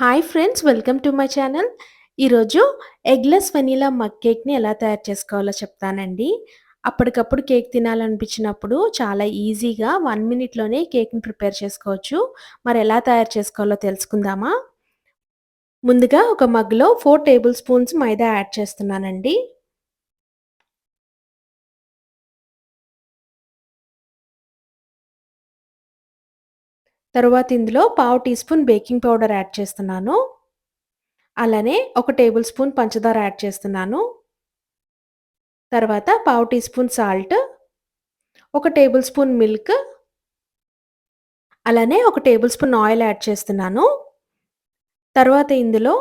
Hi friends, welcome to my channel. ఈరోజు eggless vanilla mug కేక్‌ని ఎలా తయారు చేసుకోవాలో చెప్తానండి. అప్పటికప్పుడు కేక్ తినాలనిపించినప్పుడు చాలా ఈజీగా 1 మినిట్‌లోనే కేక్‌ని ప్రిపేర్ చేసుకోవచ్చు. మరి ఎలా తయారు చేసుకోవాలో తెలుసుకుందామా? ముందుగా ఒక మగ్‌లో 4 టేబుల్ స్పూన్స్ మైదా యాడ్ చేస్తున్నానండి. తరువాత ఇందులో పావు teaspoon baking powder add చేస్తున్నాను. అలానే ఒక టేబుల్ స్పూన్ పంచదార యాడ్ చేస్తున్నాను. తర్వాత పావు టీ స్పూన్ సాల్ట్, ఒక టేబుల్ స్పూన్ మిల్క్, అలానే ఒక టేబుల్ స్పూన్ ఆయిల్ యాడ్ చేస్తున్నాను. తర్వాత ఇందులో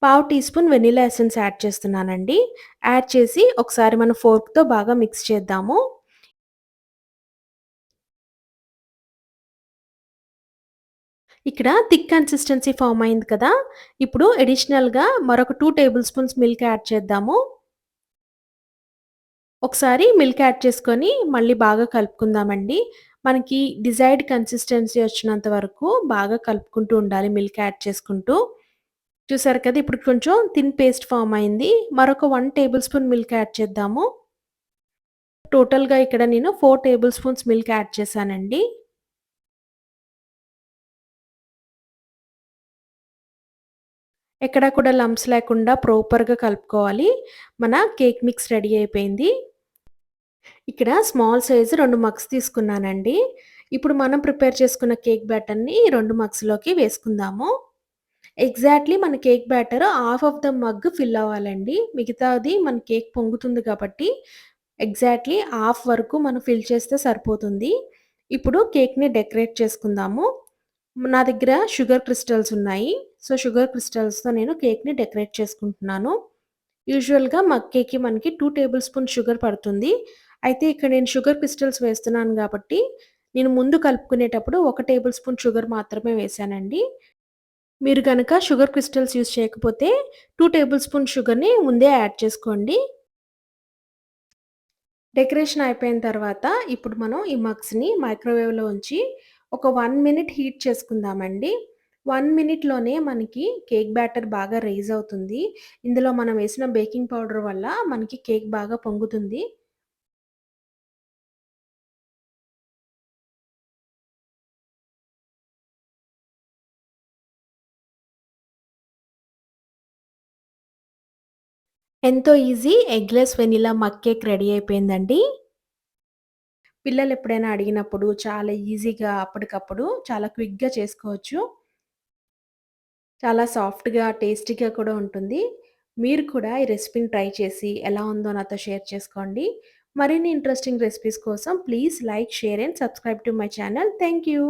పావు teaspoon vanilla essence add చేస్తున్నానండి. యాడ్ చేసి ఒకసారి మనం ఫోర్క్‌తో బాగా మిక్స్ చేద్దాము. ఇక్కడ థిక్ కన్సిస్టెన్సీ ఫార్మ్ అయింది కదా! ఇప్పుడు అడిషనల్‌గా మరొక 2 టేబుల్ స్పూన్స్ మిల్క్ యాడ్ చేద్దాము. ఒకసారి మిల్క్ యాడ్ చేసుకొని మళ్ళీ బాగా కలుపుకుందామండి. మనకి డిజైర్డ్ కన్సిస్టెన్సీ వచ్చినంత వరకు బాగా కలుపుకుంటూ ఉండాలి మిల్క్ యాడ్ చేసుకుంటూ. చూసారు కదా! ఇప్పుడు కొంచెం థిన్ పేస్ట్ ఫార్మ్ అయింది. మరొక 1 టేబుల్ స్పూన్ మిల్క్ యాడ్ చేద్దాము. టోటల్‌గా ఇక్కడ నేను 4 టేబుల్ స్పూన్స్ మిల్క్ యాడ్ చేశానండి. ఎక్కడ కూడా లంప్స్ లేకుండా ప్రాపర్‌గా కలుపుకోవాలి. మన కేక్ మిక్స్ రెడీ అయిపోయింది. ఇక్కడ స్మాల్ సైజ్ 2 మగ్స్ తీసుకున్నానండి. ఇప్పుడు మనం ప్రిపేర్ చేసుకున్న కేక్ బ్యాటర్‌ని 2 మగ్స్‌లోకి వేసుకుందాము. ఎగ్జాక్ట్‌లీ మన cake batter half of the mug fill అవ్వాలండి. మిగతాది మన కేక్ పొంగుతుంది కాబట్టి ఎగ్జాక్ట్‌లీ హాఫ్ వరకు మనం ఫిల్ చేస్తే సరిపోతుంది. ఇప్పుడు కేక్‌ని డెకరేట్ చేసుకుందాము. నా దగ్గర షుగర్ క్రిస్టల్స్ ఉన్నాయి. సో, షుగర్ క్రిస్టల్స్‌తో నేను కేక్‌ని డెకరేట్ చేసుకుంటున్నాను. యూజువల్‌గా మగ్ కేక్‌కి మనకి 2 టేబుల్ స్పూన్ షుగర్ పడుతుంది. అయితే ఇక్కడ నేను షుగర్ క్రిస్టల్స్ వేస్తున్నాను గాబట్టి, నేను ముందు కలుపుకునేటప్పుడు 1 టేబుల్ స్పూన్ షుగర్ మాత్రమే వేశానండి. మీరు గనక షుగర్ క్రిస్టల్స్ యూజ్ చేయకపోతే 2 టేబుల్ స్పూన్ షుగర్‌ని ముందే యాడ్ చేసుకోండి. డెకరేషన్ అయిపోయిన తర్వాత ఇప్పుడు మనం ఈ మగ్స్‌ని మైక్రోవేవ్‌లో ఉంచి ఒక 1 మినిట్ హీట్ చేసుకుందామండి. 1 మినిట్‌లోనే మనకి కేక్ బ్యాటర్ బాగా రైజ్ అవుతుంది. ఇందులో మనం వేసిన బేకింగ్ పౌడర్ వల్ల మనకి కేక్ బాగా పొంగుతుంది. ఎంతో easy eggless vanilla mug cake ready అయిపోయిందండి. పిల్లలెప్పుడైనా అడిగినప్పుడు చాలా ఈజీగా అప్పటికప్పుడు చాలా క్విక్‌గా చేసుకోవచ్చు. చాలా సాఫ్ట్‌గా, టేస్టీగా కూడా ఉంటుంది. మీరు కూడా ఈ రెసిపీని ట్రై చేసి ఎలా ఉందో నాతో షేర్ చేసుకోండి. మరిన్ని ఇంట్రెస్టింగ్ రెసిపీస్ కోసం please like, share and subscribe to my channel. Thank you.